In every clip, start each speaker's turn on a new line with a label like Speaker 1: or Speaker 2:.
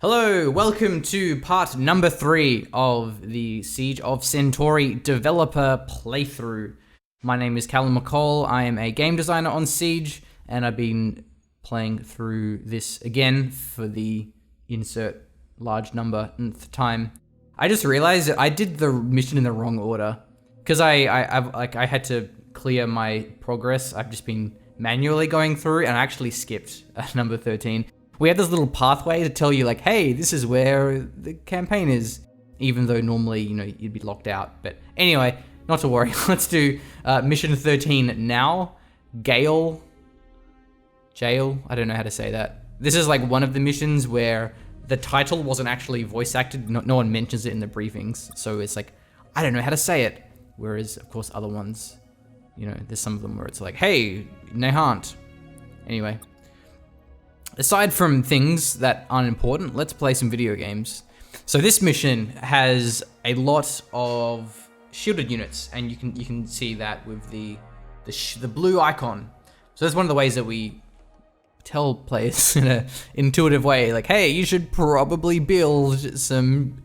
Speaker 1: Hello, welcome to part number 3 of the Siege of Centauri developer playthrough. My name is Callum McCall, I am a game designer on Siege, and I've been playing through this again for the insert large number nth time. I just realized that I did the mission in the wrong order, because I had to clear my progress. I've just been manually going through, and I actually skipped number 13. We have this little pathway to tell you like, hey, this is where the campaign is, even though normally, you'd be locked out. But anyway, not to worry. Let's do mission 13 now. Jail. I don't know how to say that. This is like one of the missions where the title wasn't actually voice acted. No one mentions it in the briefings. So it's like, I don't know how to say it. Whereas, of course, other ones, there's some of them where it's like, hey, Nehant. Anyway. Aside from things that aren't important, let's play some video games. So this mission has a lot of shielded units, and you can see that with the blue icon. So that's one of the ways that we tell players in an intuitive way, like, hey, you should probably build some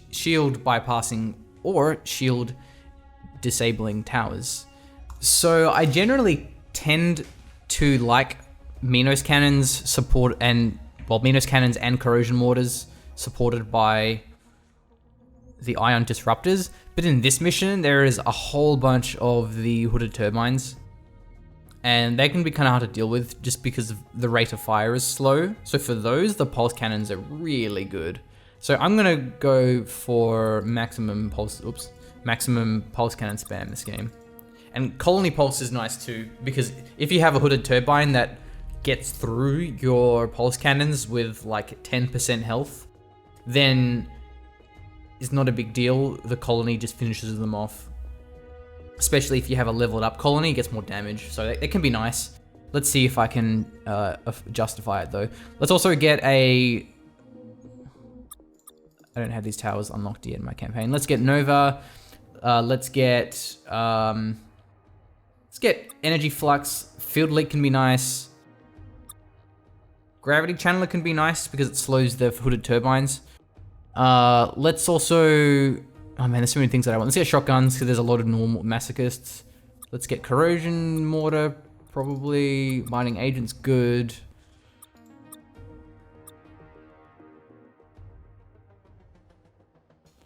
Speaker 1: shield bypassing or shield disabling towers. So I generally tend to like Minos cannons Minos cannons and corrosion mortars supported by the ion disruptors. But in this mission, there is a whole bunch of the hooded turbines, and they can be kind of hard to deal with just because the rate of fire is slow. So for those, the pulse cannons are really good. So I'm gonna go for maximum pulse cannon spam this game. And colony pulse is nice too, because if you have a hooded turbine that gets through your pulse cannons with like 10% health, then it's not a big deal. The colony just finishes them off. Especially if you have a leveled up colony, it gets more damage. So it can be nice. Let's see if I can justify it though. Let's also get I don't have these towers unlocked yet in my campaign. Let's get Nova. Let's get Energy Flux. Field Leak can be nice. Gravity Channeler can be nice because it slows the hooded turbines. Let's also... Oh man, there's so many things that I want. Let's get shotguns because there's a lot of normal masochists. Let's get corrosion mortar, probably. Mining agent's good.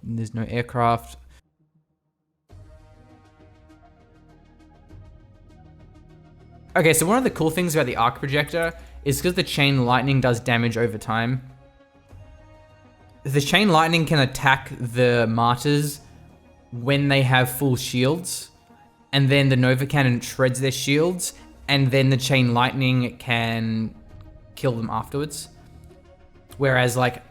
Speaker 1: And there's no aircraft. Okay, so one of the cool things about the arc projector is because the chain lightning does damage over time. The chain lightning can attack the martyrs when they have full shields, and then the Nova cannon shreds their shields, and then the chain lightning can kill them afterwards. Whereas like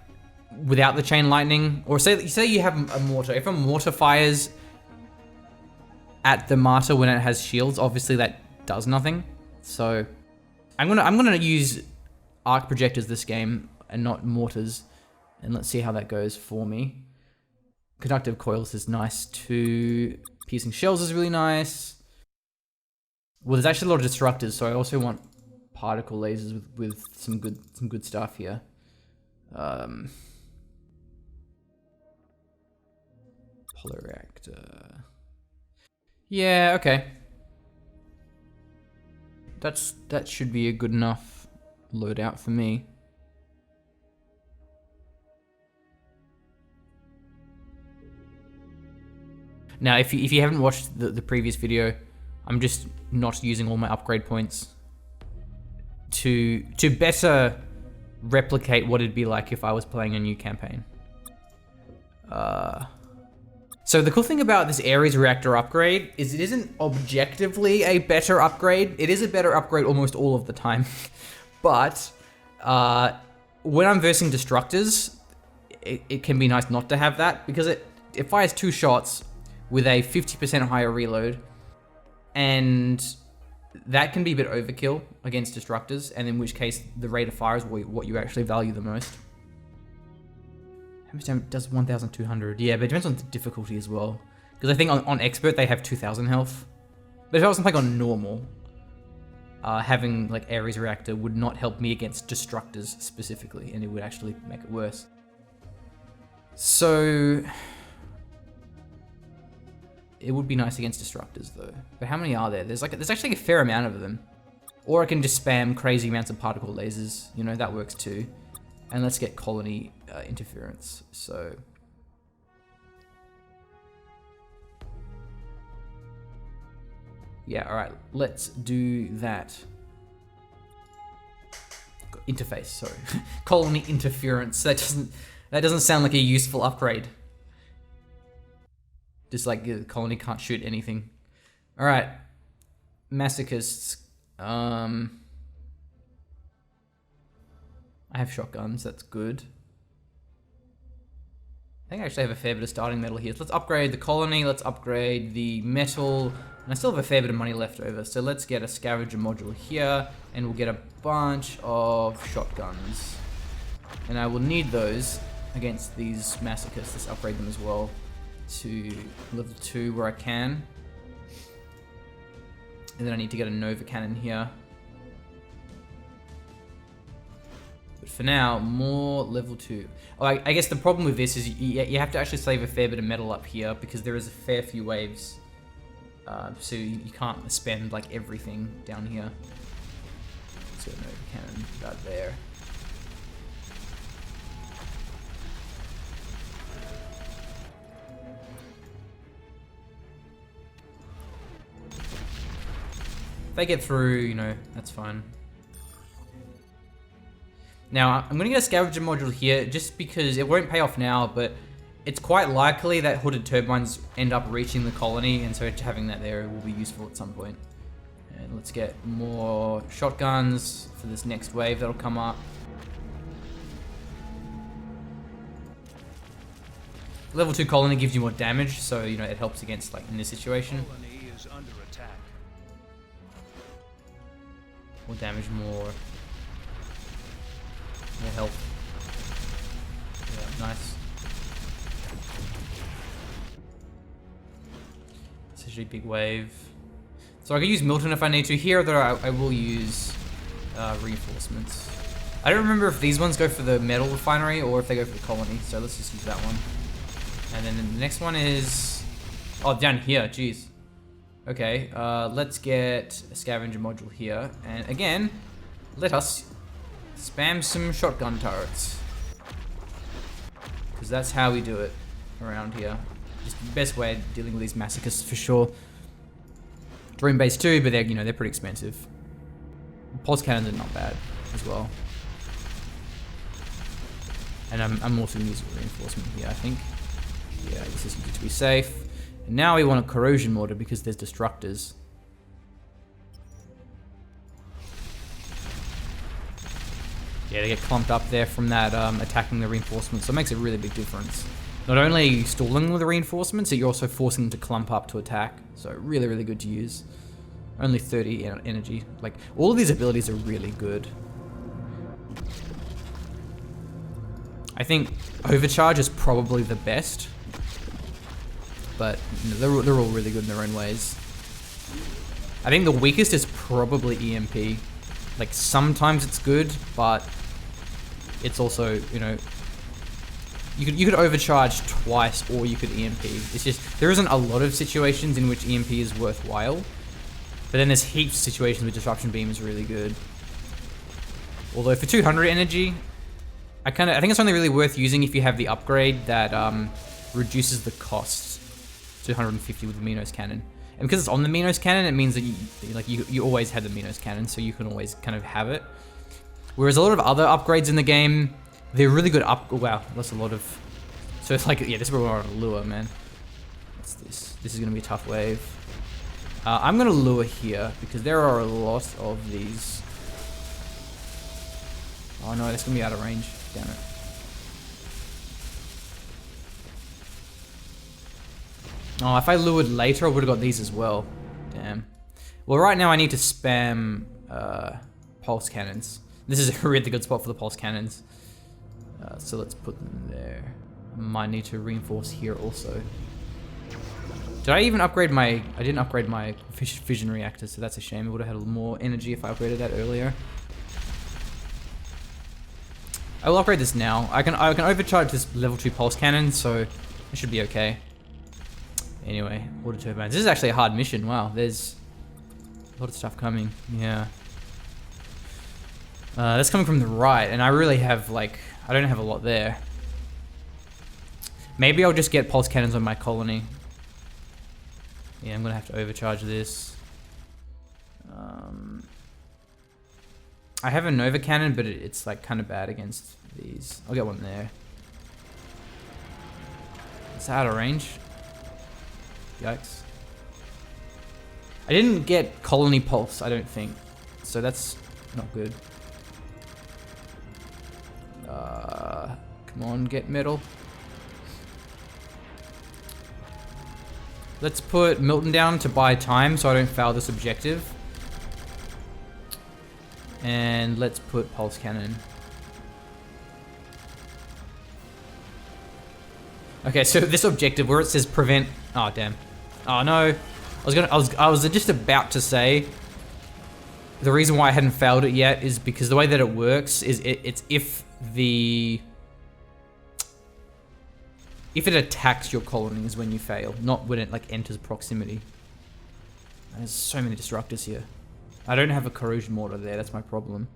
Speaker 1: without the chain lightning, or say you have a mortar, if a mortar fires at the martyr when it has shields, obviously that does nothing. So I'm gonna use arc projectors this game and not mortars, and let's see how that goes for me. Conductive coils is nice too. Piercing shells is really nice. Well, there's actually a lot of destructors, so I also want particle lasers with some good stuff here. Polyreactor. Yeah, okay. That should be a good enough loadout for me. Now, if you haven't watched the previous video, I'm just not using all my upgrade points to better replicate what it'd be like if I was playing a new campaign. So the cool thing about this Ares reactor upgrade is it isn't objectively a better upgrade. It is a better upgrade almost all of the time. But when I'm versing destructors, it can be nice not to have that, because it fires 2 shots with a 50% higher reload, and that can be a bit overkill against destructors, and in which case the rate of fire is what you actually value the most. How much damage does 1,200? Yeah, but it depends on the difficulty as well. Because I think on expert they have 2,000 health. But if I was playing on normal, having like Ares reactor would not help me against destructors specifically, and it would actually make it worse. So it would be nice against destructors though. But how many are there? There's actually a fair amount of them. Or I can just spam crazy amounts of particle lasers. You know, that works too. And let's get colony interference. So yeah, all right, let's do that. Interface, sorry. Colony interference. That doesn't sound like a useful upgrade. Just like the colony can't shoot anything. All right, masochists. I have shotguns. That's good. I think I actually have a fair bit of starting metal here. So let's upgrade the colony. Let's upgrade the metal. And I still have a fair bit of money left over. So let's get a scavenger module here, and we'll get a bunch of shotguns. And I will need those against these masochists. Let's upgrade them as well to level 2 where I can. And then I need to get a Nova cannon here. But for now, more level 2. Oh, I guess the problem with this is you have to actually save a fair bit of metal up here because there is a fair few waves. So you can't spend like everything down here. So Nova cannon about there. If they get through, you know, that's fine. Now, I'm going to get a scavenger module here just because it won't pay off now, but it's quite likely that hooded turbines end up reaching the colony, and so having that there will be useful at some point. And let's get more shotguns for this next wave that'll come up. Level 2 colony gives you more damage, so, you know, it helps against, like, in this situation. More damage, more health. Yeah, nice. It's actually a big wave. So I can use Milton if I need to. Here, though, I will use reinforcements. I don't remember if these ones go for the metal refinery or if they go for the colony, so let's just use that one. And then the next one is... oh, down here, jeez. Okay, let's get a scavenger module here. And again, let us spam some shotgun turrets. Because that's how we do it around here. Just the best way of dealing with these masochists for sure. Dream base too, but they're, you know, they're pretty expensive. Pulse cannons are not bad as well. And I'm also going to use a reinforcement here, I think. Yeah, this is good to be safe. And now we want a corrosion mortar because there's destructors. Yeah, they get clumped up there from that attacking the reinforcements, so it makes a really big difference. Not only are you stalling with the reinforcements, but you're also forcing them to clump up to attack. So really, really good to use. Only 30 energy. Like, all of these abilities are really good. I think Overcharge is probably the best. But you know, they're all really good in their own ways. I think the weakest is probably EMP. Like, sometimes it's good, but it's also, you know, you could overcharge twice or you could EMP. It's just, there isn't a lot of situations in which EMP is worthwhile. But then there's heaps of situations where Disruption Beam is really good. Although for 200 energy, I think it's only really worth using if you have the upgrade that reduces the cost to 150 with the Minos cannon. And because it's on the Minos cannon, it means that you always have the Minos cannon, so you can always kind of have it. Whereas a lot of other upgrades in the game, they're really good wow, that's a lot of... so it's like, yeah, this is where we're on a lure, man. What's this? This is going to be a tough wave. I'm going to lure here, because there are a lot of these. Oh no, that's going to be out of range. Damn it. Oh, if I lured later, I would have got these as well. Damn. Well, right now I need to spam pulse cannons. This is a really good spot for the pulse cannons. So let's put them there. Might need to reinforce here also. Did I even upgrade my... I didn't upgrade my fission reactor, so that's a shame. It would have had more energy if I upgraded that earlier. I will upgrade this now. I can overcharge this level 2 pulse cannon, so it should be okay. Anyway, water turbines. This is actually a hard mission. Wow, there's a lot of stuff coming. Yeah. That's coming from the right, and I really have, like... I don't have a lot there. Maybe I'll just get pulse cannons on my colony. Yeah, I'm gonna have to overcharge this. I have a Nova cannon, but it's like kind of bad against these. I'll get one there. It's out of range. Yikes. I didn't get colony pulse, I don't think. So that's not good. Come on, get metal. Let's put Milton down to buy time so I don't fail this objective. And let's put pulse cannon. Okay, so this objective where it says prevent... Oh, damn. Oh, no. I was just about to say the reason why I hadn't failed it yet is because the way that it works is it's if it attacks your colonies when you fail, not when it like enters proximity. And there's so many destructors here. I don't have a corrosion mortar there, that's my problem.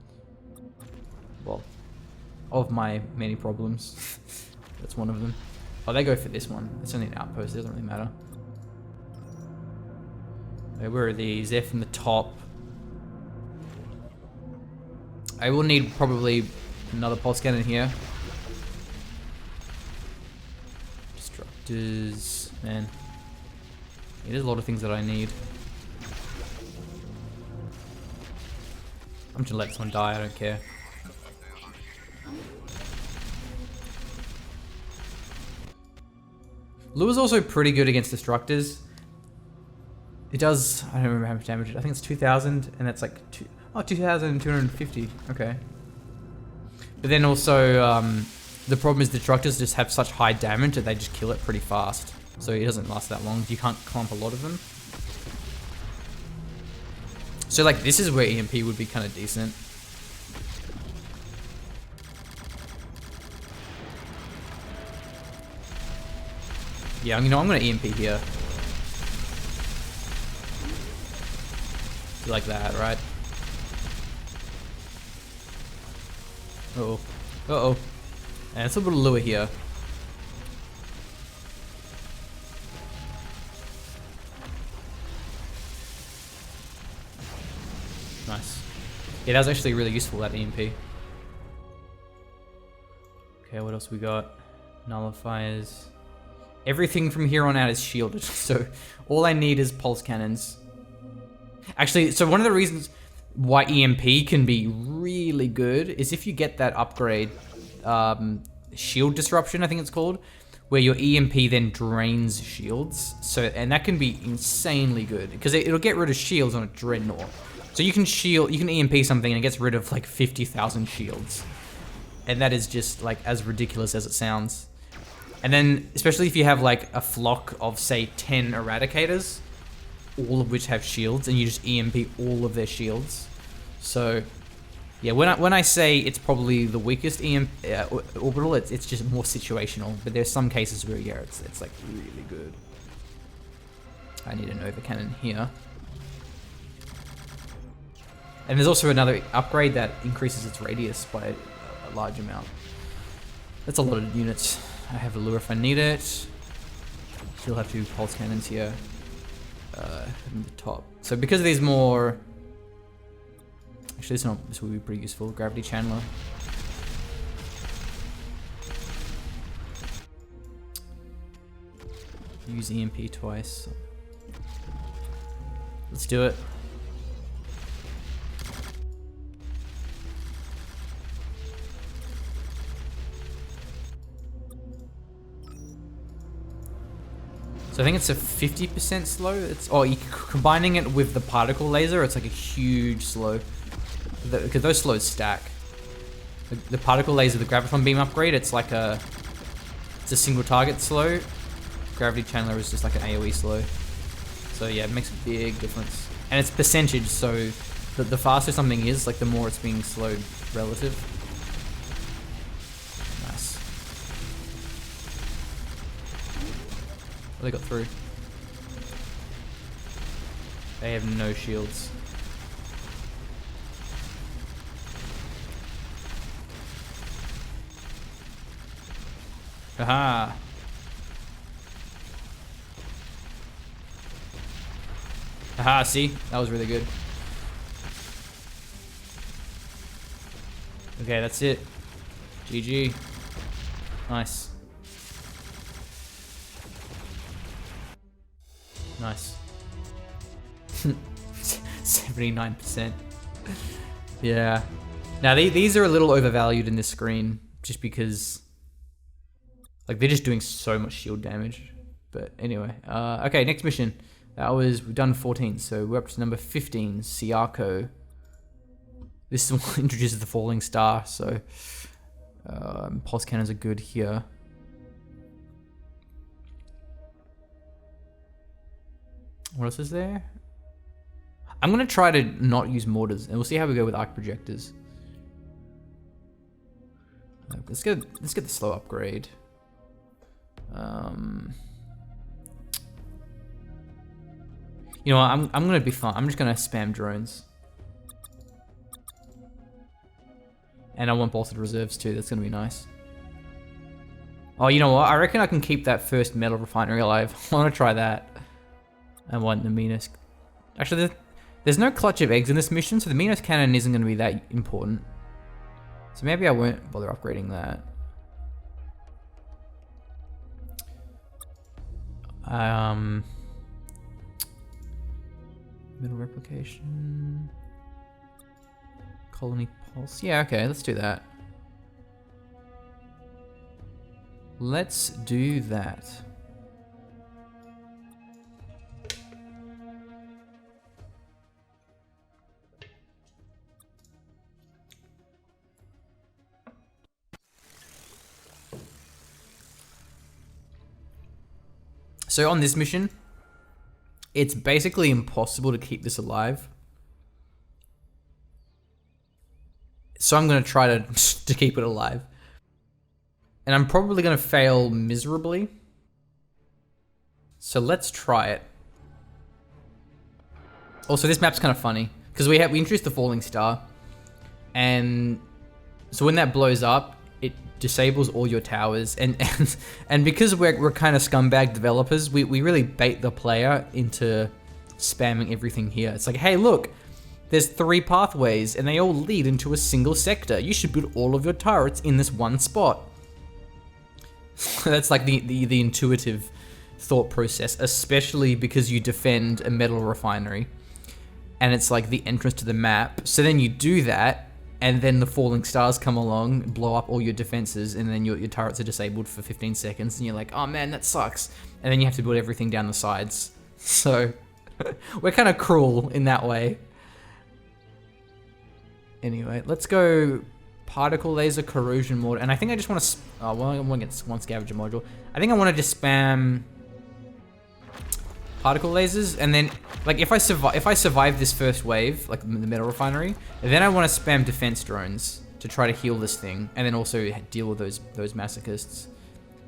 Speaker 1: Well, of my many problems. That's one of them. Oh, they go for this one. It's only an outpost, it doesn't really matter. Okay, where are these? They're from the top. I will need probably another pulse cannon here. Destructors, man. Yeah, there's a lot of things that I need. I'm just gonna let this one die, I don't care. Lure's also pretty good against destructors. It does, I don't remember how much damage, I think it's 2,000, and that's like 2,250, okay. But then also, the problem is destructors just have such high damage that they just kill it pretty fast. So it doesn't last that long, you can't clump a lot of them. So like, this is where EMP would be kind of decent. Yeah, you know, I'm gonna EMP here. Like that, right? Uh-oh. Uh-oh. And it's a little lure here. Nice. Yeah, that was actually really useful, that EMP. Okay, what else we got? Nullifiers. Everything from here on out is shielded, so all I need is pulse cannons. Actually, so one of the reasons why EMP can be really good is if you get that upgrade, shield disruption, I think it's called, where your EMP then drains shields. So, and that can be insanely good because it'll get rid of shields on a dreadnought. So you can EMP something and it gets rid of like 50,000 shields. And that is just like as ridiculous as it sounds. And then, especially if you have like a flock of say 10 eradicators, all of which have shields, and you just EMP all of their shields. So, yeah, when I say it's probably the weakest orbital, it's just more situational. But there's some cases where yeah, it's like really good. I need a Nova cannon here. And there's also another upgrade that increases its radius by a large amount. That's a lot of units. I have a lure if I need it. Still have 2 pulse cannons here. In the top. So because of these more... Actually, this will be pretty useful. Gravity channeler. Use EMP twice. Let's do it. So I think it's a 50% slow. Combining it with the particle laser, it's like a huge slow. Because those slows stack. The particle laser, the graviton beam upgrade, it's a single target slow. Gravity channeler is just like an AoE slow. So yeah, it makes a big difference. And it's percentage, so the faster something is, like the more it's being slowed relative. Nice. What they got through? They have no shields. Aha! Aha, see? That was really good. Okay, that's it. GG. Nice. Nice. 79%. Yeah. Now, these are a little overvalued in this screen, just because... like, they're just doing so much shield damage. But anyway. Okay, next mission. We've done 14, so we're up to number 15, Siarko. This is what introduces the falling star, so pulse cannons are good here. What else is there? I'm gonna try to not use mortars, and we'll see how we go with arc projectors. Let's get the slow upgrade. You know what, I'm gonna be fun. I'm just gonna spam drones. And I want bolted reserves too, that's gonna be nice. Oh, you know what, I reckon I can keep that first metal refinery alive. I wanna try that. I want the Minos. Actually, there's no clutch of eggs in this mission, so the Minos cannon isn't gonna be that important. So maybe I won't bother upgrading that. Middle replication. Colony pulse. Yeah, okay, let's do that. Let's do that. So on this mission, it's basically impossible to keep this alive. So I'm gonna try to keep it alive. And I'm probably gonna fail miserably. So let's try it. Also, this map's kind of funny because we introduced the falling star, and so when that blows up, it disables all your towers, and because we're kind of scumbag developers, we really bait the player into spamming everything here. It's like, hey, look, there's 3 pathways and they all lead into a single sector. You should build all of your turrets in this one spot. That's like the intuitive thought process, especially because you defend a metal refinery and it's like the entrance to the map. So then you do that, and then the falling stars come along, blow up all your defenses, and then your turrets are disabled for 15 seconds, and you're like, oh man, that sucks. And then you have to build everything down the sides. So we're kind of cruel in that way. Anyway, let's go particle laser, corrosion mortar, and I think I just want to, well, I want to get one scavenger module. I think I want to just spam particle lasers, and then like if I survive this first wave, like the metal refinery, then I want to spam defense drones to try to heal this thing, and then also deal with those masochists.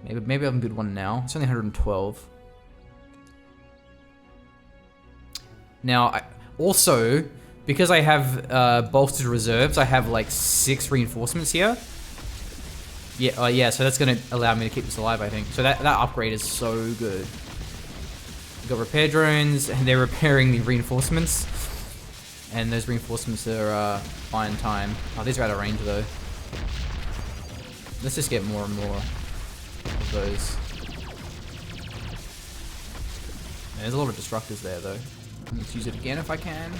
Speaker 1: Maybe I can build one now. It's only 112. Now, also because I have bolstered reserves, I have like 6 reinforcements here. Yeah, yeah. So that's gonna allow me to keep this alive, I think. So that upgrade is so good. We've got repair drones, and they're repairing the reinforcements. And those reinforcements are fine time. Oh, these are out of range though. Let's just get more and more of those. Yeah, there's a lot of destructors there though. Let's use it again if I can.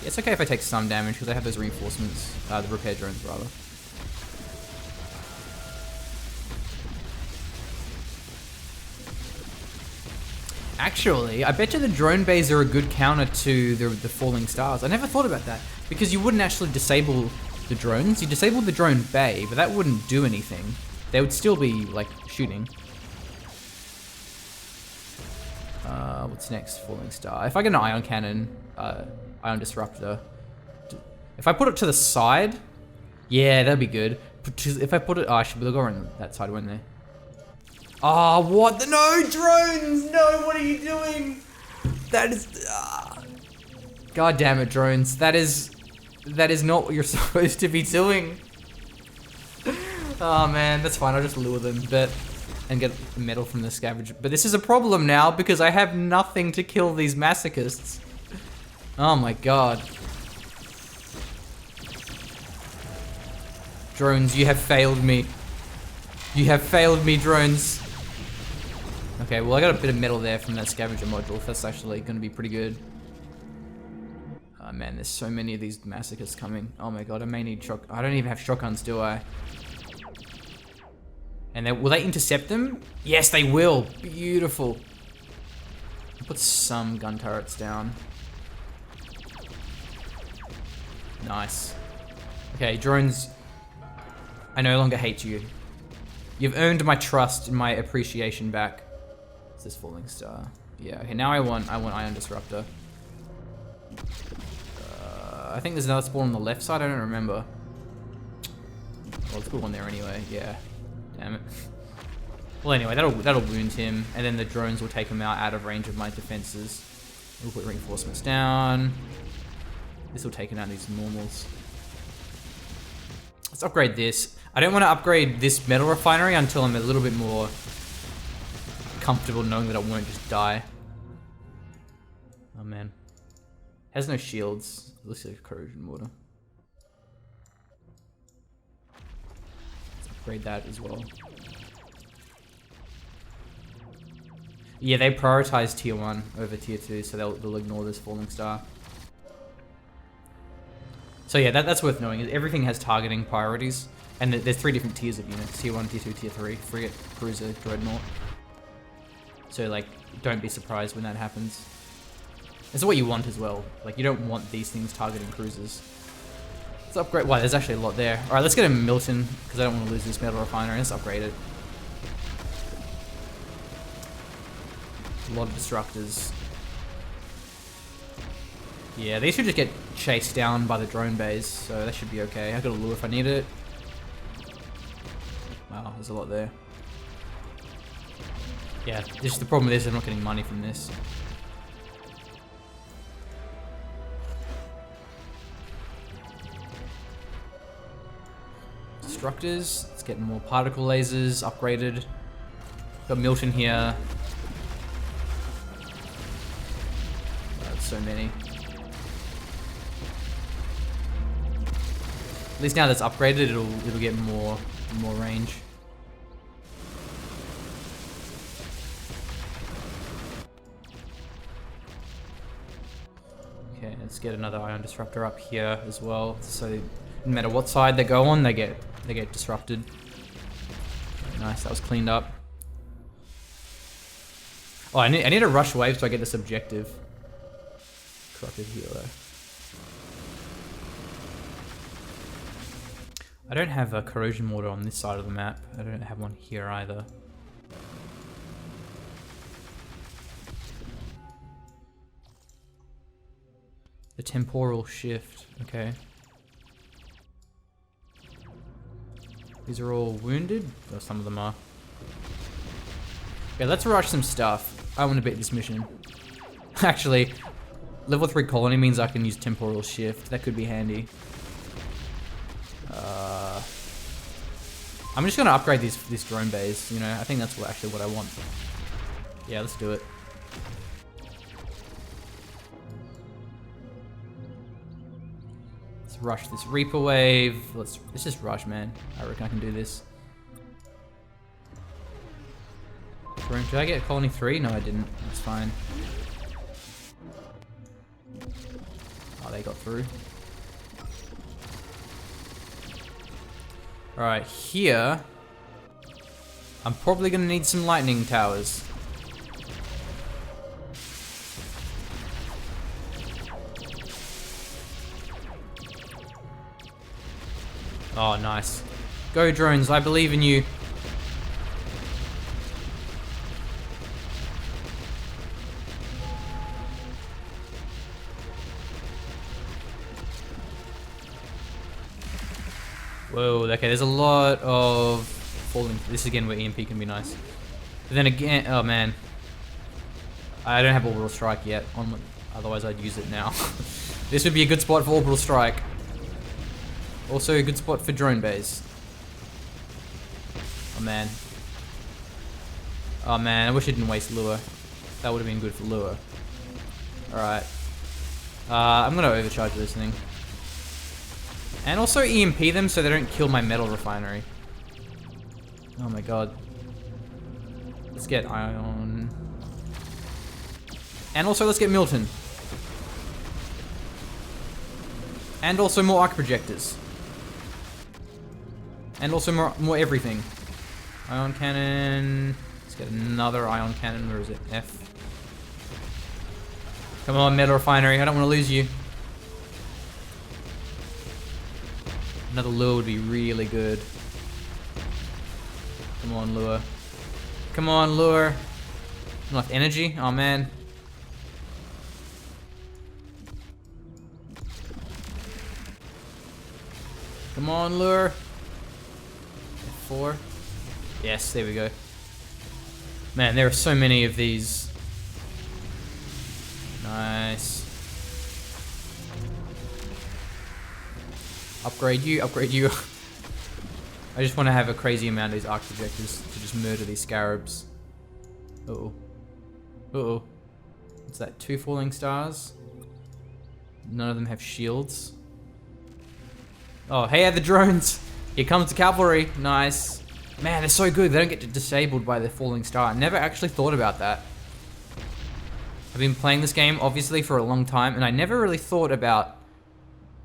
Speaker 1: Yeah, it's okay if I take some damage because I have those reinforcements, the repair drones rather. Actually, I bet you the drone bays are a good counter to the falling stars. I never thought about that, because you wouldn't actually disable the drones. You disable the drone bay, but that wouldn't do anything. They would still be, like, shooting. What's next? Falling Star. If I get an ion cannon, ion disruptor. If I put it to the side, yeah, that'd be good. If I put it, I should go on that side, wouldn't they? Oh, what? No, drones! No, what are you doing? That is... God damn it, drones. That is not what you're supposed to be doing. Oh man, that's fine. I'll just lure them and get metal from the scavenger. But this is a problem now because I have nothing to kill these masochists. Oh my god. Drones, you have failed me. You have failed me, drones. Okay, well I got a bit of metal there from that scavenger module. That's actually going to be pretty good. Oh man, there's so many of these masochists coming. Oh my god, I may need I don't even have shotguns, do I? And will they intercept them? Yes, they will. Beautiful. Put some gun turrets down. Nice. Okay, drones. I no longer hate you. You've earned my trust and my appreciation back. Is this Falling Star? Yeah. Okay. Now I want Ion Disruptor. I think there's another spawn on the left side. I don't remember. Well, let's put one there anyway. Yeah. Damn it. Well, anyway, that'll wound him, and then the drones will take him out of range of my defenses. We'll put reinforcements down. This will take him out these normals. Let's upgrade this. I don't want to upgrade this metal refinery until I'm a little bit more comfortable knowing that I won't just die. Oh man. Has no shields. It looks like corrosion mortar. Let's upgrade that as well. Yeah, they prioritize tier 1 over tier 2, so they'll ignore this Falling Star. So yeah, that's worth knowing. Everything has targeting priorities, and there's 3 different tiers of units: tier 1, tier 2, tier 3, frigate, cruiser, dreadnought. So like, don't be surprised when that happens. This is what you want as well. Like, you don't want these things targeting cruisers. Let's upgrade. Wow, there's actually a lot there. All right, let's get a Milton because I don't want to lose this metal refinery. Let's upgrade it. A lot of disruptors. Yeah, these should just get chased down by the drone bays, so that should be okay. I got a lure if I need it. Wow, there's a lot there. Yeah, just the problem with this is I'm not getting money from this. Destructors, let's get more particle lasers upgraded. Got Milton here. That's so many. At least now that's upgraded, it'll get more range. Okay, let's get another ion disruptor up here as well. So no matter what side they go on, they get disrupted. Very nice, that was cleaned up. Oh, I need a rush wave so I get this objective. Corrupted healer. I don't have a corrosion mortar on this side of the map. I don't have one here either. The temporal shift, okay. These are all wounded? Or some of them are. Okay, let's rush some stuff. I want to beat this mission. Actually, level 3 colony means I can use temporal shift. That could be handy. I'm just gonna upgrade these drone bays, you know, I think that's actually what I want. Yeah, let's do it. Let's rush this Reaper wave. Let's just rush, man. I reckon I can do this. Did I get colony 3? No, I didn't. That's fine. Oh, they got through. Alright, here, I'm probably going to need some lightning towers. Oh, nice. Go drones, I believe in you. Whoa, okay, there's a lot of falling. This is again where EMP can be nice. But then again, oh man. I don't have Orbital Strike yet, otherwise I'd use it now. This would be a good spot for Orbital Strike. Also a good spot for drone bays. Oh man. Oh man, I wish I didn't waste lure. That would have been good for lure. Alright. I'm gonna overcharge this thing. And also EMP them so they don't kill my metal refinery. Oh my god. Let's get Ion. And also let's get Milton. And also more arc projectors. And also more everything. Ion cannon. Let's get another ion cannon. Where is it? F. Come on, metal refinery. I don't want to lose you. Another lure would be really good. Come on, lure. Come on, lure. Not enough energy. Oh man. Come on, lure. F4. Yes, there we go. Man, there are so many of these. Nice. Upgrade you, upgrade you. I just want to have a crazy amount of these arc projectors to just murder these scarabs. Uh-oh. Uh-oh. What's that? 2 falling stars? None of them have shields. Oh, hey, the drones! Here comes the cavalry. Nice. Man, they're so good. They don't get disabled by the falling star. I never actually thought about that. I've been playing this game, obviously, for a long time, and I never really thought about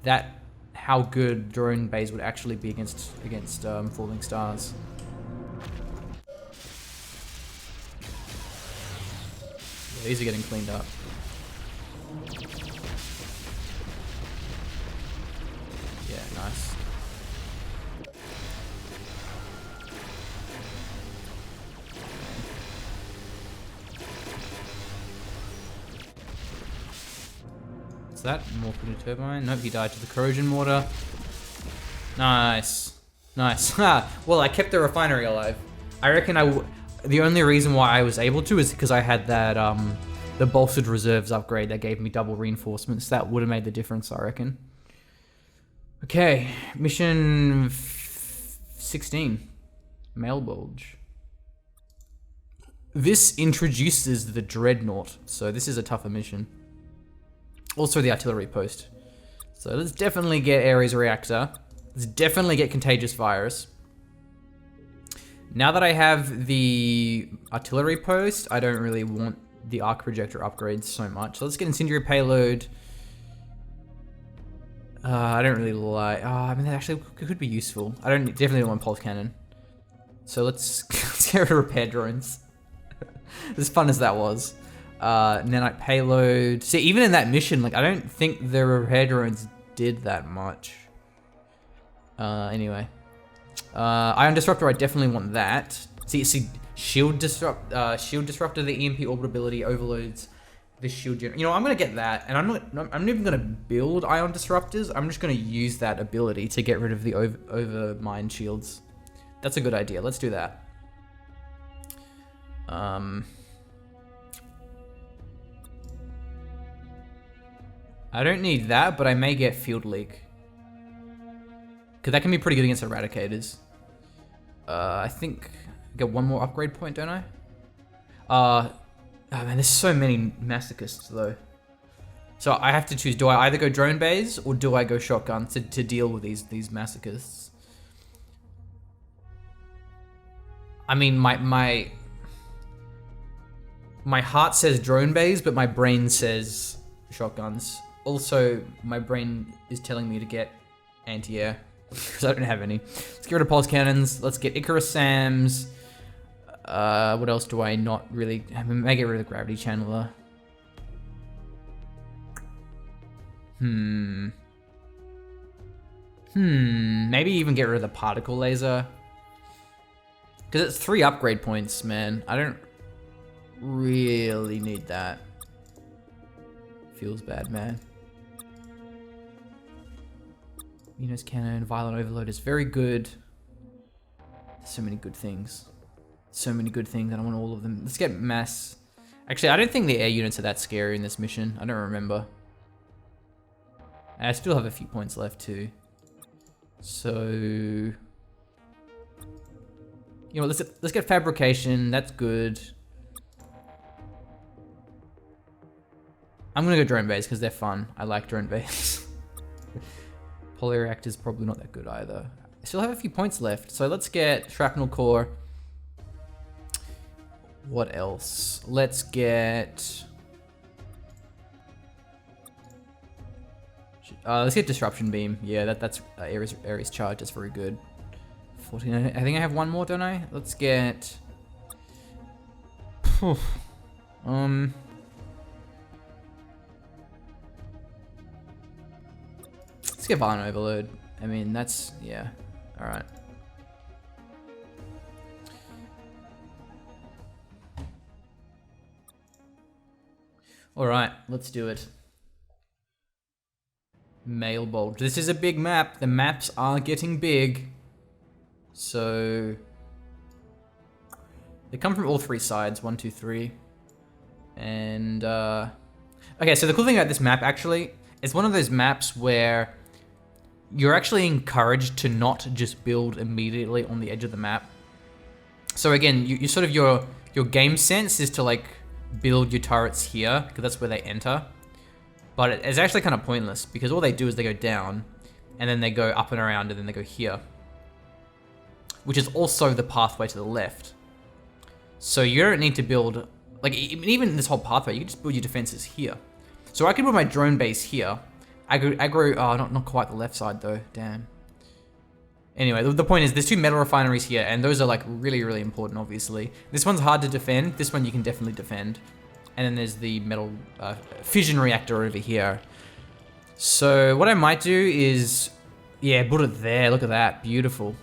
Speaker 1: that, how good drone bays would actually be against falling stars. Yeah, these are getting cleaned up. Yeah, nice. What's that? More for the turbine? Nope, he died to the corrosion mortar. Nice. Nice. Well, I kept the refinery alive. I reckon the only reason why I was able to is because I had that, the bolstered reserves upgrade that gave me double reinforcements. That would have made the difference, I reckon. Okay, mission 16. Mail bulge. This introduces the Dreadnought, so this is a tougher mission. Also the artillery post. So let's definitely get Ares Reactor. Let's definitely get Contagious Virus. Now that I have the artillery post, I don't really want the arc projector upgrades so much. So let's get Incendiary Payload. I don't really like... I mean, that actually could be useful. I definitely don't want Pulse Cannon. So let's get rid of Repair Drones. As fun as that was. Nanite Payload. See, even in that mission, like, I don't think the Repair Drones did that much. Anyway. Ion Disruptor, I definitely want that. See, Shield Disruptor, the EMP Orbit ability overloads the shield generator. You know, I'm gonna get that, and I'm not even gonna build Ion Disruptors. I'm just gonna use that ability to get rid of the overmine shields. That's a good idea. Let's do that. I don't need that, but I may get Field Leak. Because that can be pretty good against Eradicators. I think I get one more upgrade point, don't I? Oh man, there's so many Masochists though. So I have to choose, do I either go drone bays or do I go shotgun to deal with these Masochists? I mean, my heart says drone bays, but my brain says shotguns. Also, my brain is telling me to get anti-air, because I don't have any. Let's get rid of pulse cannons. Let's get Icarus SAMs. What else do I not really... I may get rid of the gravity channeler. Maybe even get rid of the particle laser. Because it's 3 upgrade points, man. I don't really need that. Feels bad, man. Munoz Cannon, Violent Overload is very good. So many good things. So many good things, and I want all of them. Let's get mass. Actually, I don't think the air units are that scary in this mission. I don't remember. I still have a few points left too. So, you know, let's get fabrication. That's good. I'm gonna go drone base because they're fun. I like drone base. Polyreactor's probably not that good either. I still have a few points left, so let's get shrapnel core. What else? Let's get disruption beam. Yeah, that's Ares charge. That's very good. 14. I think I have one more, don't I? Let's get. Let's get Violent Overload. I mean, that's yeah. All right. All right, let's do it. Mail Bolt. This is a big map. The maps are getting big. So they come from all three sides. 1, 2, 3. And okay, so the cool thing about this map actually is one of those maps where you're actually encouraged to not just build immediately on the edge of the map. So again, you sort of your game sense is to like build your turrets here because that's where they enter. But it's actually kind of pointless because all they do is they go down and then they go up and around and then they go here, which is also the pathway to the left. So you don't need to build, like even this whole pathway, you can just build your defenses here. So I can put my drone base here. Aggro, oh, not quite the left side though, damn. Anyway, the point is there's 2 metal refineries here and those are like really, really important, obviously. This one's hard to defend. This one you can definitely defend. And then there's the metal fission reactor over here. So what I might do is, yeah, put it there. Look at that, beautiful.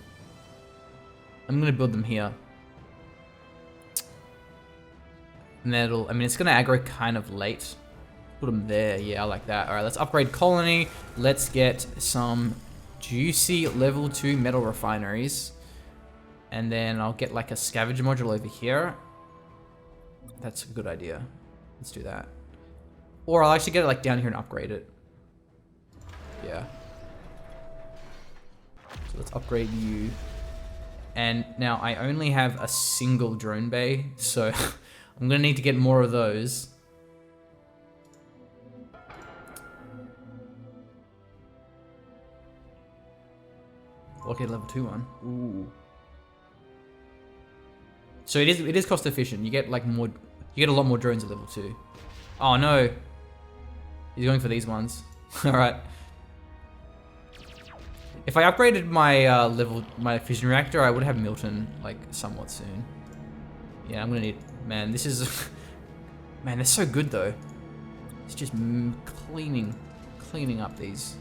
Speaker 1: I'm gonna build them here. Metal, I mean, it's gonna aggro kind of late. Put them there, yeah, I like that. All right, let's upgrade colony. Let's get some juicy level 2 metal refineries. And then I'll get like a scavenger module over here. That's a good idea. Let's do that. Or I'll actually get it like down here and upgrade it. Yeah. So let's upgrade you. And now I only have a single drone bay, so I'm gonna need to get more of those. Okay, level 2 one. Ooh. So it is cost efficient. You get like more, you get a lot more drones at level 2. Oh no. He's going for these ones. All right. If I upgraded my my fission reactor, I would have Milton like somewhat soon. Yeah, I'm gonna need, man, this is, man, they're so good though. It's just cleaning up these.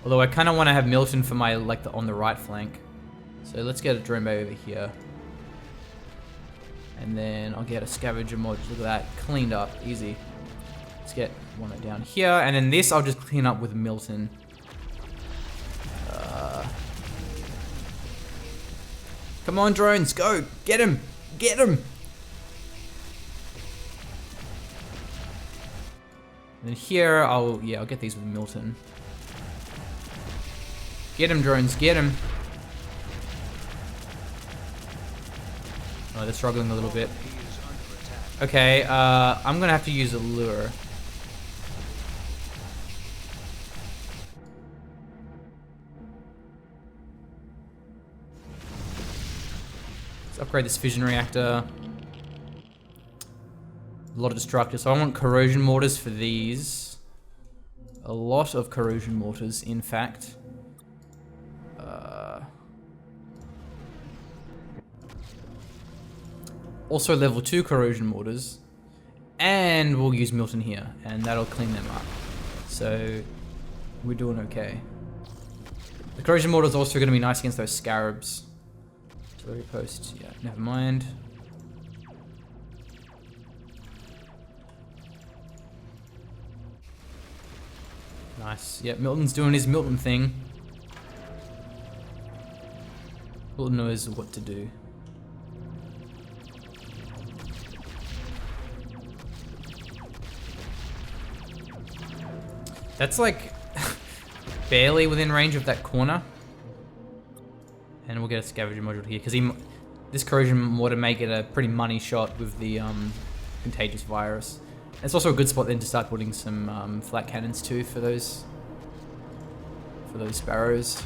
Speaker 1: Although I kind of want to have Milton for my, like, on the right flank. So let's get a drone bay over here. And then I'll get a scavenger mod. Look at that, cleaned up, easy. Let's get one down here. And then this I'll just clean up with Milton. Come on, drones, go! Get him! Get him! And then here, I'll get these with Milton. Get him, drones, get him. Oh, they're struggling a little bit. Okay, I'm gonna have to use a lure. Let's upgrade this fission reactor. A lot of destructors, so I want corrosion mortars for these. A lot of corrosion mortars, in fact. Also level 2 corrosion mortars. And we'll use Milton here, and that'll clean them up. So, we're doing okay. The corrosion mortar is also going to be nice against those scarabs. Artillery post, yeah, never mind. Nice. Yep, Milton's doing his Milton thing. Milton knows what to do. That's like barely within range of that corner. And we'll get a scavenger module here because this corrosion water make it a pretty money shot with the contagious virus. It's also a good spot then to start putting some flat cannons too for those sparrows.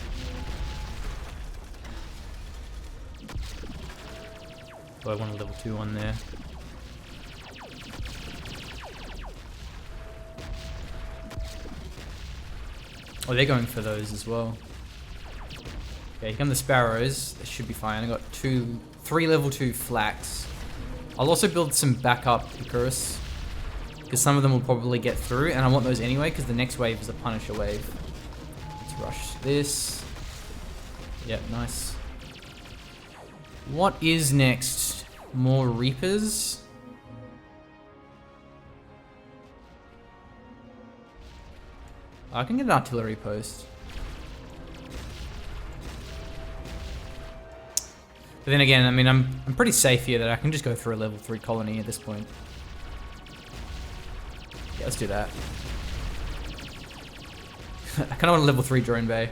Speaker 1: Oh, I want a level 2 one there. Oh, they're going for those as well. Okay, here come the sparrows. They should be fine. I got 3 level 2 flax. I'll also build some backup Icarus, because some of them will probably get through, and I want those anyway, because the next wave is a Punisher wave. Let's rush this. Yep, nice. What is next? More Reapers? I can get an artillery post. But then again, I mean, I'm pretty safe here that I can just go through a level 3 colony at this point. Yeah, let's do that. I kind of want a level 3 drone bay.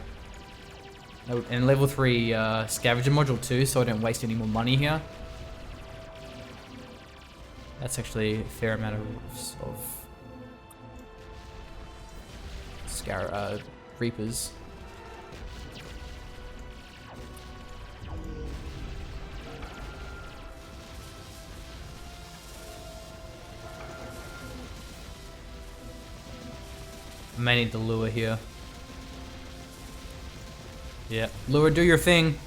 Speaker 1: And level 3 scavenger module too, so I don't waste any more money here. That's actually a fair amount of Reapers. I may need the lure here. Yeah, lure, do your thing.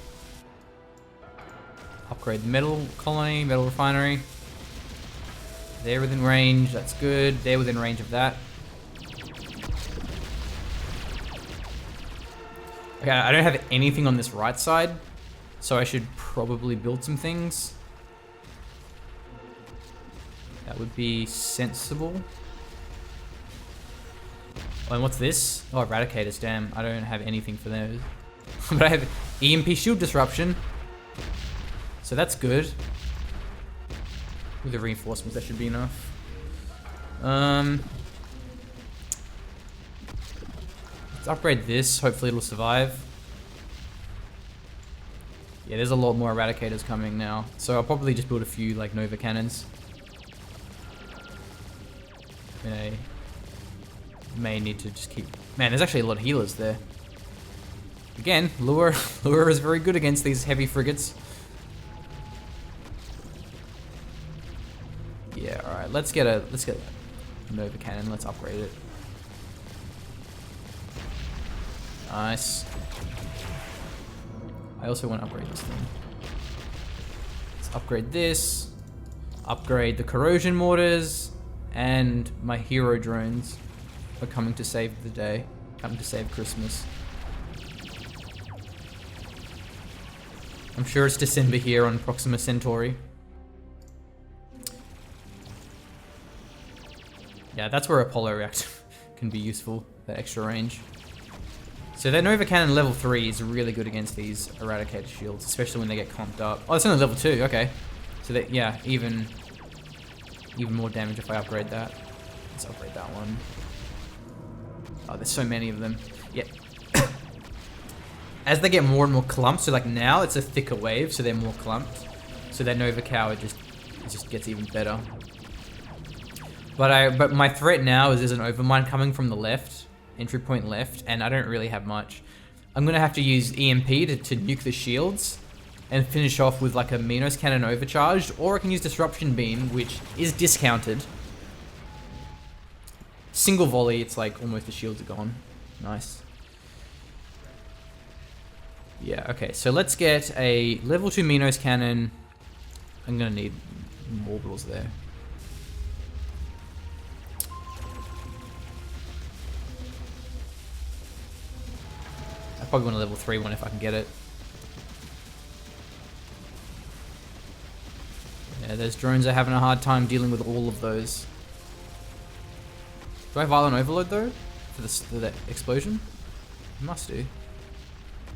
Speaker 1: Upgrade the metal colony, metal refinery. They're within range, that's good. They're within range of that. Okay, I don't have anything on this right side, so I should probably build some things. That would be sensible. Oh, and what's this? Oh, Eradicators, damn. I don't have anything for those. But I have EMP shield disruption. So that's good. With the reinforcements, that should be enough. Let's upgrade this. Hopefully it'll survive. Yeah, there's a lot more Eradicators coming now. So I'll probably just build a few, like, Nova Cannons. I may need to just keep... Man, there's actually a lot of healers there. Again, Lure is very good against these heavy frigates. Yeah, alright, let's get a Nova Cannon, let's upgrade it. Nice. I also want to upgrade this thing. Let's upgrade this. Upgrade the corrosion mortars. And my hero drones are coming to save the day. Coming to save Christmas. I'm sure it's December here on Proxima Centauri. Yeah, that's where Apollo reactor can be useful, that extra range. So that Nova Cannon level 3 is really good against these Eradicator shields, especially when they get comped up. Oh, it's only level 2, okay. So that, yeah, even more damage if I upgrade that. Let's upgrade that one. Oh, there's so many of them. Yeah. As they get more and more clumped, so like now it's a thicker wave, so they're more clumped. So that Nova Cow, it just gets even better. But my threat now is there's an overmind coming from the left, entry point left, and I don't really have much. I'm gonna have to use EMP to nuke the shields and finish off with like a Minos Cannon overcharged, or I can use Disruption Beam, which is discounted. Single volley, it's like almost the shields are gone. Nice. Yeah, okay, so let's get a level 2 Minos Cannon. I'm gonna need more orbitals there. I probably want a level 3 one if I can get it. Yeah, those drones are having a hard time dealing with all of those. Do I have Violent Overload though? for the explosion? It must do.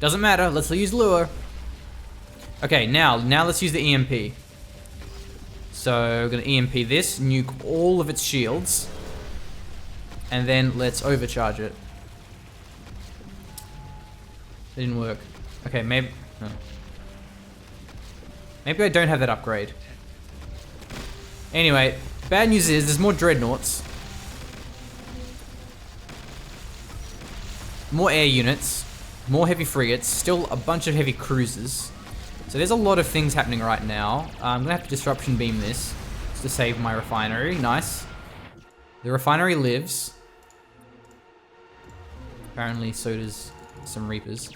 Speaker 1: Doesn't matter. Let's use lure. Okay, now let's use the EMP. So we're gonna EMP this, nuke all of its shields, and then let's overcharge it. It didn't work. Okay, maybe. No. Maybe I don't have that upgrade. Anyway, bad news is there's more dreadnoughts, more air units, more heavy frigates, still a bunch of heavy cruisers. So there's a lot of things happening right now. I'm gonna have to disruption beam this to save my refinery. Nice. The refinery lives. Apparently, so does some Reapers.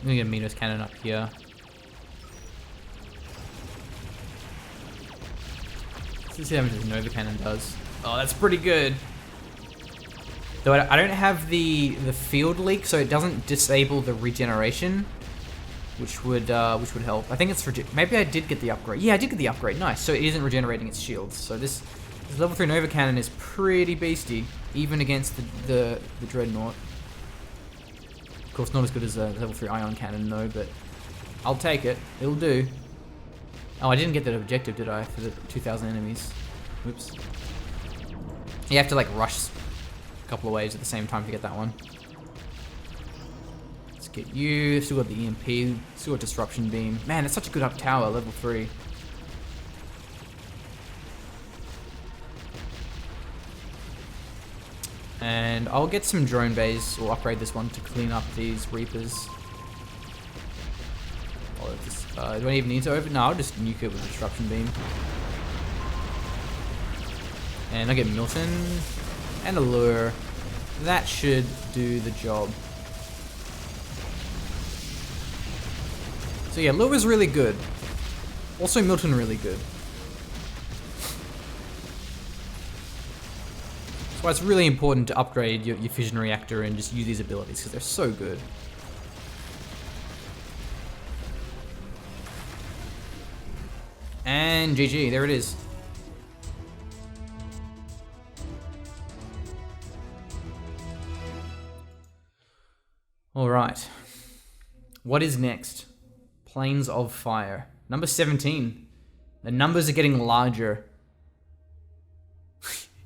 Speaker 1: I'm gonna get a Minos cannon up here. Let's see how much this Nova cannon does. Oh, that's pretty good. Though I don't have the field leak, so it doesn't disable the regeneration, which would help. I think it's maybe I did get the upgrade. Yeah, I did get the upgrade. Nice. So it isn't regenerating its shields. So this level 3 Nova cannon is pretty beasty, even against the Dreadnought. Of course, not as good as a level 3 Ion cannon, though, but I'll take it. It'll do. Oh, I didn't get that objective, did I, for the 2,000 enemies? Whoops. You have to, like, rush a couple of waves at the same time to get that one. Let's get you. Still got the EMP. Still got Disruption Beam. Man, it's such a good up tower, level 3. And I'll get some drone bays, or upgrade this one to clean up these Reapers. Do I even need to open? No, I'll just nuke it with a Disruption Beam. And I get Milton and a Lure. That should do the job. So yeah, Lure's really good. Also Milton really good. That's why it's really important to upgrade your fission reactor and just use these abilities, because they're so good. And GG, there it is. Alright. What is next? Planes of Fire. Number 17. The numbers are getting larger.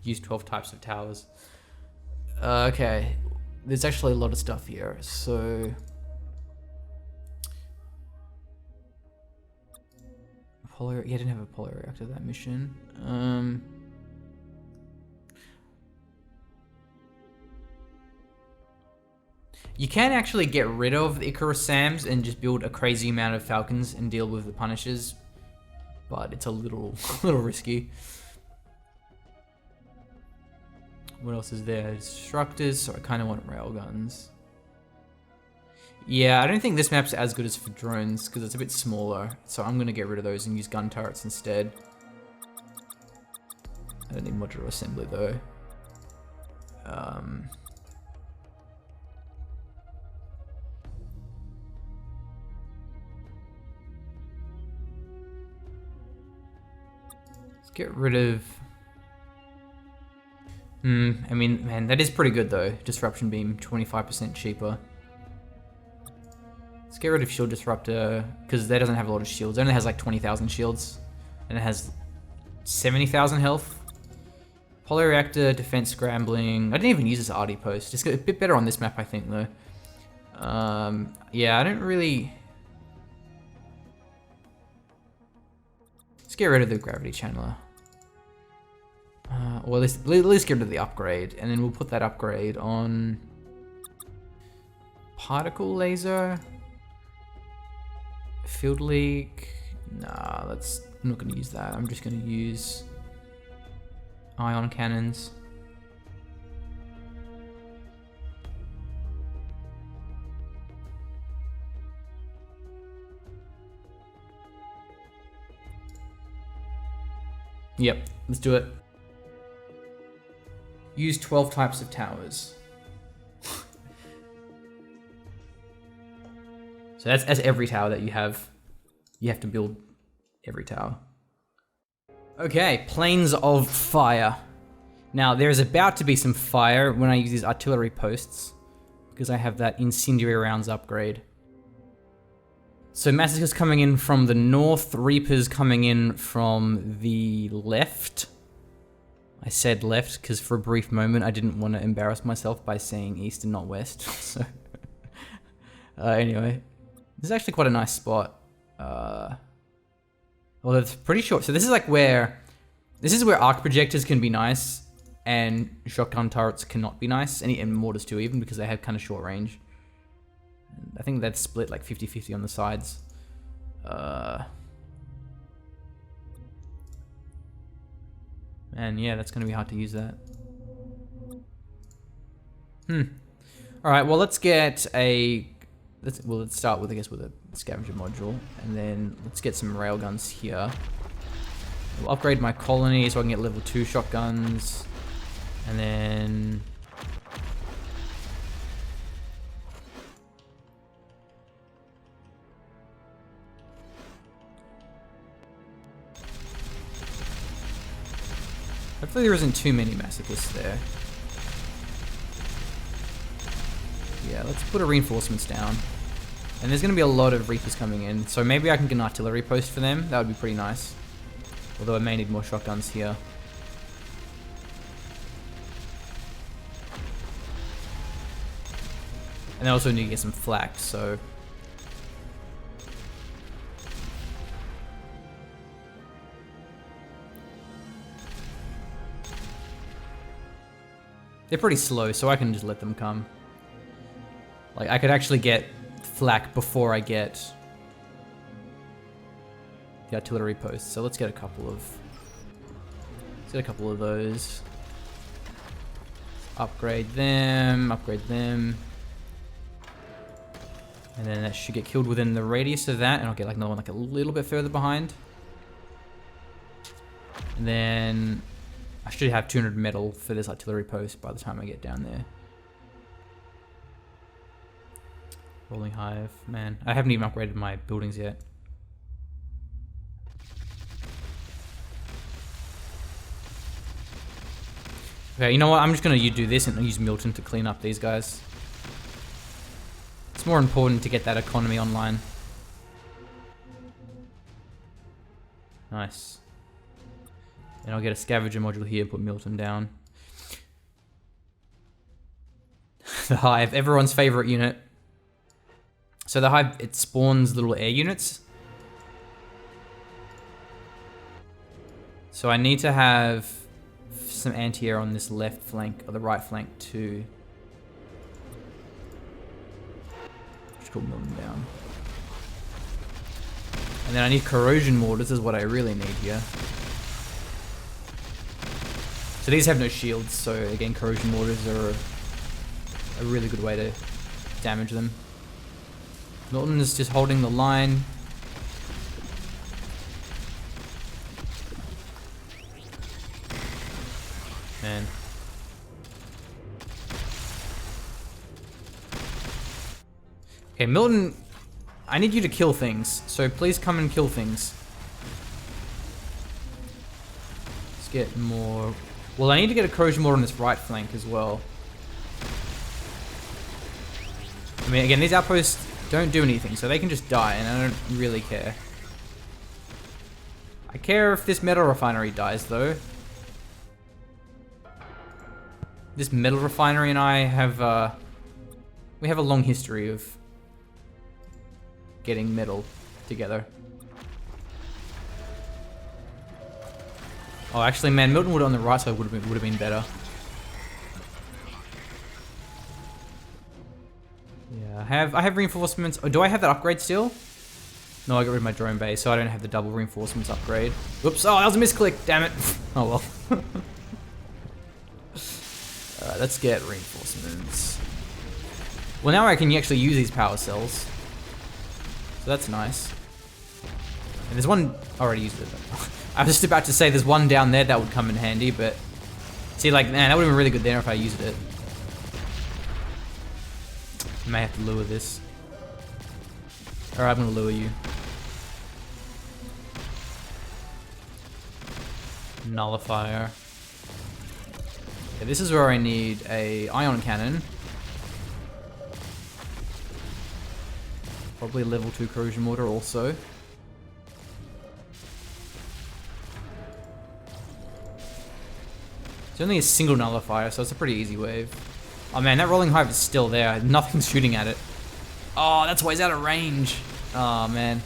Speaker 1: Use 12 types of towers. Okay. There's actually a lot of stuff here, so... Yeah, I didn't have a polar reactor that mission. You can actually get rid of the Icarus SAMs and just build a crazy amount of Falcons and deal with the Punishers, but it's a little risky. What else is there? Destructors, so I kind of want railguns. Yeah, I don't think this map's as good as for drones, because it's a bit smaller, so I'm going to get rid of those and use gun turrets instead. I don't need modular assembly, though. Let's get rid of... I mean, man, that is pretty good, though. Disruption Beam, 25% cheaper. Let's get rid of Shield Disruptor, because that doesn't have a lot of shields. It only has like 20,000 shields, and it has 70,000 health. Polar Reactor, Defense Scrambling. I didn't even use this RD Post. It's a bit better on this map, I think, though. Yeah, I don't really... Let's get rid of the Gravity Channeler. Well, at least get rid of the upgrade, and then we'll put that upgrade on... Particle Laser... Field Leak... Nah, I'm not going to use that. I'm just going to use... Ion Cannons. Yep, let's do it. Use 12 types So So that's every tower that you have. You have to build every tower. Okay, planes of fire. Now, there's about to be some fire when I use these artillery posts, because I have that incendiary rounds upgrade. So Massacre's coming in from the north, Reaper's coming in from the left. I said left because for a brief moment I didn't want to embarrass myself by saying east and not west. So anyway, this is actually quite a nice spot. Well, it's pretty short. So this is like where arc projectors can be nice and shotgun turrets cannot be nice, and mortars too even, because they have kind of short range. And I think that's split like 50-50 on the sides. And yeah, that's gonna be hard to use that. Alright, well let's get a... Let's start with, I guess, with a scavenger module, and then let's get some railguns here. We'll upgrade my colony so I can get level 2 shotguns, and then... Hopefully there isn't too many masochists there. Yeah, let's put a reinforcements down. And there's going to be a lot of Reapers coming in, so maybe I can get an artillery post for them. That would be pretty nice. Although I may need more shotguns here. And I also need to get some flak, so... They're pretty slow, so I can just let them come. Like, I could actually get flak before I get the artillery posts. So let's get a couple of... Let's get a couple of those. Upgrade them, upgrade them. And then that should get killed within the radius of that, and I'll get like another one like a little bit further behind. And then... I should have 200 metal for this artillery post by the time I get down there. Rolling hive, man. I haven't even upgraded my buildings yet. Okay, you know what? I'm just gonna do this and use Milton to clean up these guys. It's more important to get that economy online. Nice. And I'll get a scavenger module here, put Milton down. The hive, everyone's favorite unit. So the hive, it spawns little air units. So I need to have some anti-air on this left flank, or the right flank too. Just put Milton down. And then I need corrosion mortars, is what I really need here. So these have no shields, so again, corrosion mortars are a really good way to damage them. Milton is just holding the line. Man. Okay, Milton, I need you to kill things, so please come and kill things. Let's get more... Well, I need to get a corrosion mortar on this right flank as well. I mean, again, these outposts don't do anything, so they can just die, and I don't really care. I care if this metal refinery dies, though. This metal refinery and I have, we have a long history of getting metal together. Oh, actually, man, Milton Wood on the right side would have been better. Yeah, I have reinforcements. Oh, do I have that upgrade still? No, I got rid of my drone base, so I don't have the double reinforcements upgrade. Oops! Oh, that was a misclick. Damn it! Oh well. Alright, let's get reinforcements. Well, now I can actually use these power cells, so that's nice. And there's one already used it. I was just about to say there's one down there that would come in handy, but see, like, man, that would have been really good there if I used it. I may have to lure this. Alright, I'm gonna lure you. Nullifier. Yeah, this is where I need a ion cannon. Probably level 2 corrosion mortar also. It's only a single nullifier, so it's a pretty easy wave. Oh man, that rolling hive is still there. Nothing's shooting at it. Oh, that's why he's out of range. Oh man.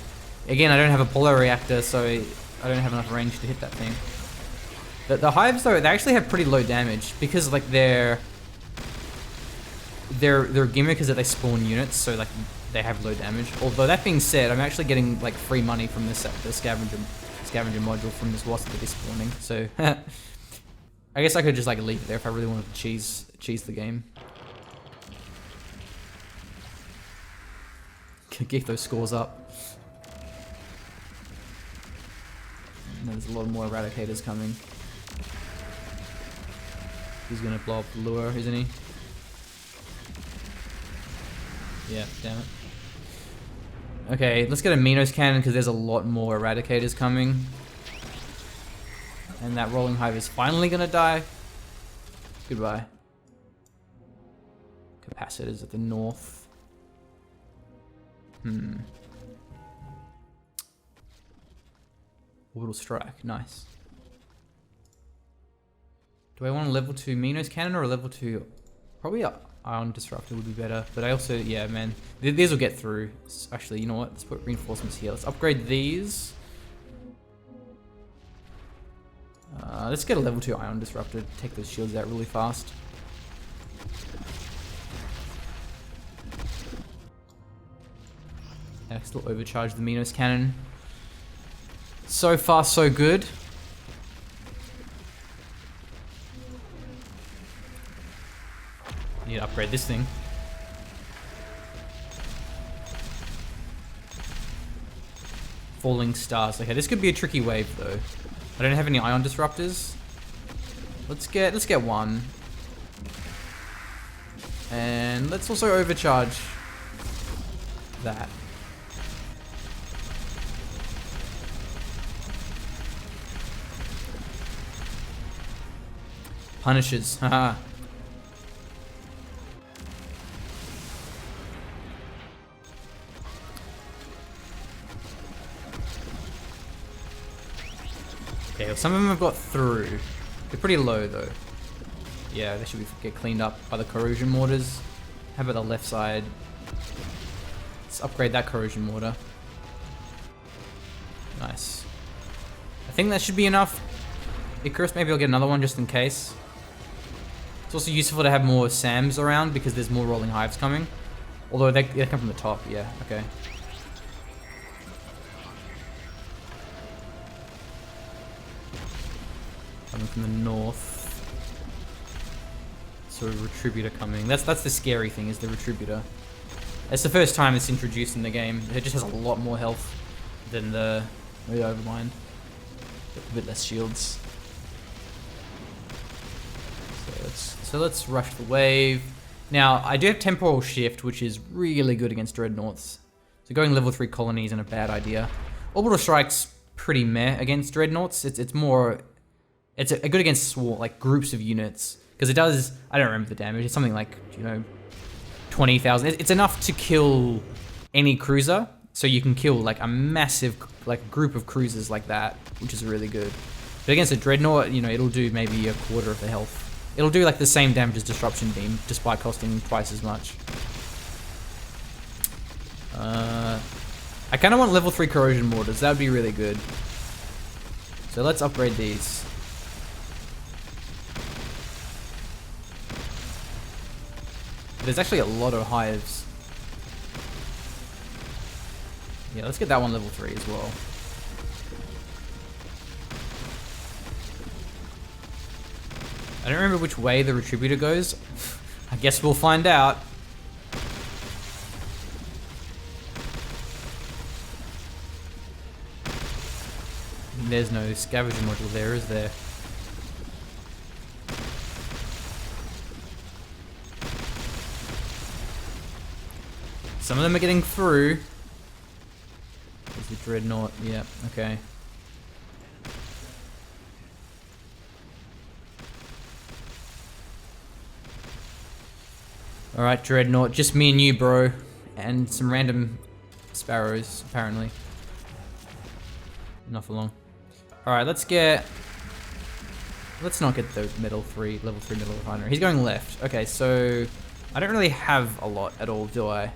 Speaker 1: Again, I don't have a polar reactor, so I don't have enough range to hit that thing. The hives though, they actually have pretty low damage because like their gimmick is that they spawn units, so like they have low damage. Although that being said, I'm actually getting like free money from the scavenger module from this wasp that is spawning. So I guess I could just like leave it there if I really wanted to cheese the game. Get those scores up. And there's a lot more eradicators coming. He's gonna blow up the lure, isn't he? Yeah, damn it. Okay, let's get a Minos cannon because there's a lot more eradicators coming. And that rolling hive is finally gonna die. Goodbye. Capacitors at the north. Orbital strike, nice. Do I want a level 2 Minos cannon or a level 2? Probably a ion disruptor would be better. But I also, yeah, man, these will get through. Actually, you know what? Let's put reinforcements here. Let's upgrade these. Let's get a level 2 ion disruptor. Take those shields out really fast. I still overcharge the Minos cannon. So far, so good. Need to upgrade this thing. Falling stars. Okay, this could be a tricky wave though. I don't have any ion disruptors. Let's get one. And let's also overcharge that. Punishes, haha. Okay, well, some of them have got through. They're pretty low though. Yeah, they should get cleaned up by the corrosion mortars. How about the left side? Let's upgrade that corrosion mortar. Nice. I think that should be enough. Icarus, maybe I'll get another one just in case. It's also useful to have more SAMs around because there's more rolling hives coming. Although they come from the top, yeah, okay. Coming from the north. So a Retributor coming. That's the scary thing, is the Retributor. It's the first time it's introduced in the game. It just has a lot more health than the Overmind. A bit less shields. So let's rush the wave. Now, I do have Temporal Shift, which is really good against Dreadnoughts. So going level 3 colonies isn't a bad idea. Orbital Strike's pretty meh against Dreadnoughts. It's a good against swarm, like groups of units. Because it does, I don't remember the damage, it's something like, 20,000. It's enough to kill any cruiser. So you can kill like a massive group of cruisers like that, which is really good. But against a Dreadnought, it'll do maybe a quarter of the health. It'll do like the same damage as Disruption Beam, despite costing twice as much. I kind of want level 3 corrosion mortars. That would be really good. So let's upgrade these. There's actually a lot of hives. Yeah, let's get that one level 3 as well. I don't remember which way the Retributor goes. I guess we'll find out. There's no scavenger module there, is there? Some of them are getting through. Dreadnought, yeah, okay. Alright, Dreadnought, just me and you, bro. And some random sparrows, apparently. Not for long. Alright, let's not get the level 3 middle refinery. He's going left. Okay, so I don't really have a lot at all, do I?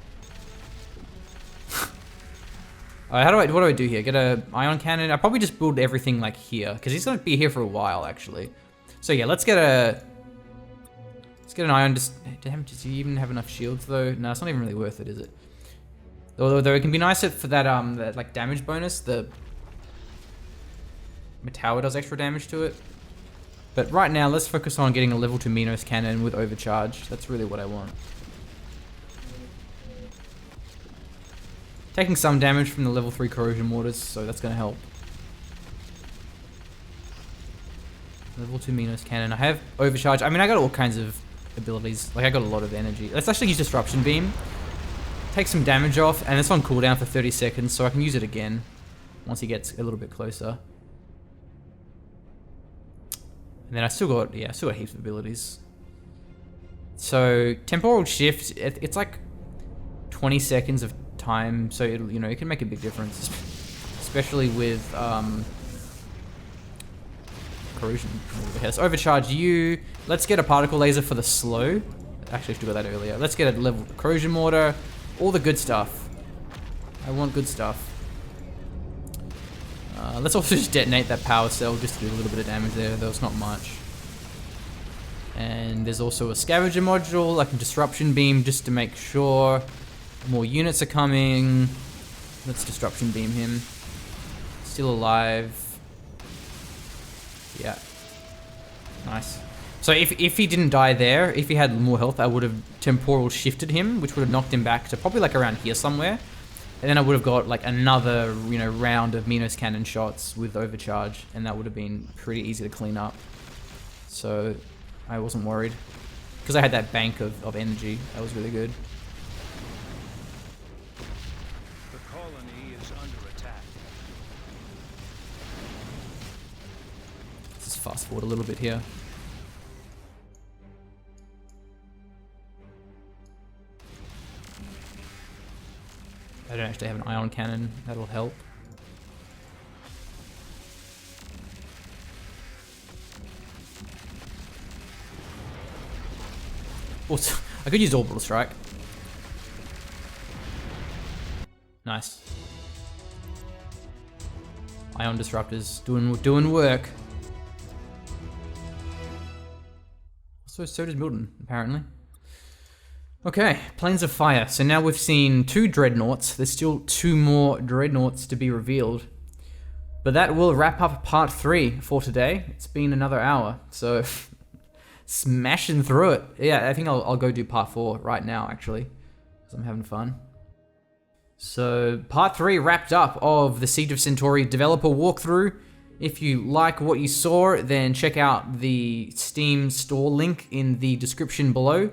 Speaker 1: Alright, what do I do here? Get a ion cannon? I'll probably just build everything like here, because he's gonna be here for a while actually. So yeah, let's get an ion. Damn, does he even have enough shields though? No, it's not even really worth it, is it? Though it can be nice for that like damage bonus. The tower does extra damage to it. But right now, let's focus on getting a level 2 Minos cannon with overcharge. That's really what I want. Taking some damage from the level 3 corrosion mortars, so that's gonna help. Level 2 Minos cannon. I have overcharge. I mean, I got all kinds of abilities. Like, I got a lot of energy. Let's actually use disruption beam. Take some damage off, and it's on cooldown for 30 seconds, so I can use it again once he gets a little bit closer. And then I still got heaps of abilities. So temporal shift, it's like 20 seconds of time, so it can make a big difference, especially with corrosion. Let's overcharge you. Let's get a particle laser for the slow. Actually, I should have got that earlier. Let's get a level corrosion mortar. All the good stuff. I want good stuff. Let's also just detonate that power cell just to do a little bit of damage there, though it's not much. And there's also a scavenger module, like a disruption beam, just to make sure more units are coming. Let's disruption beam him. Still alive. Yeah. Nice. So if he didn't die there, if he had more health, I would have temporal shifted him, which would have knocked him back to probably like around here somewhere. And then I would have got like another, round of Minos cannon shots with overcharge, and that would have been pretty easy to clean up. So I wasn't worried. Because I had that bank of energy, that was really good.
Speaker 2: The colony is under attack.
Speaker 1: Let's just fast forward a little bit here. I don't actually have an ion cannon, that'll help. Also, I could use orbital strike. Nice. Ion disruptors doing work. So does Milton, apparently. Okay, Planes of Fire. So now we've seen 2 dreadnoughts. There's still 2 more dreadnoughts to be revealed. But that will wrap up part 3 for today. It's been another hour, so smashing through it. Yeah, I think I'll go do part 4 right now, actually, because I'm having fun. So part 3 wrapped up of the Siege of Centauri developer walkthrough. If you like what you saw, then check out the Steam store link in the description below.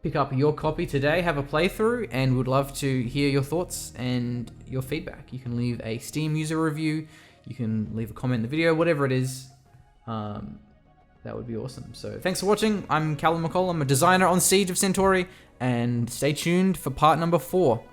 Speaker 1: Pick up your copy today, have a playthrough, and would love to hear your thoughts and your feedback. You can leave a Steam user review, you can leave a comment in the video, whatever it is. That would be awesome. So thanks for watching. I'm Callum McCall. I'm a designer on Siege of Centauri, and stay tuned for part number 4.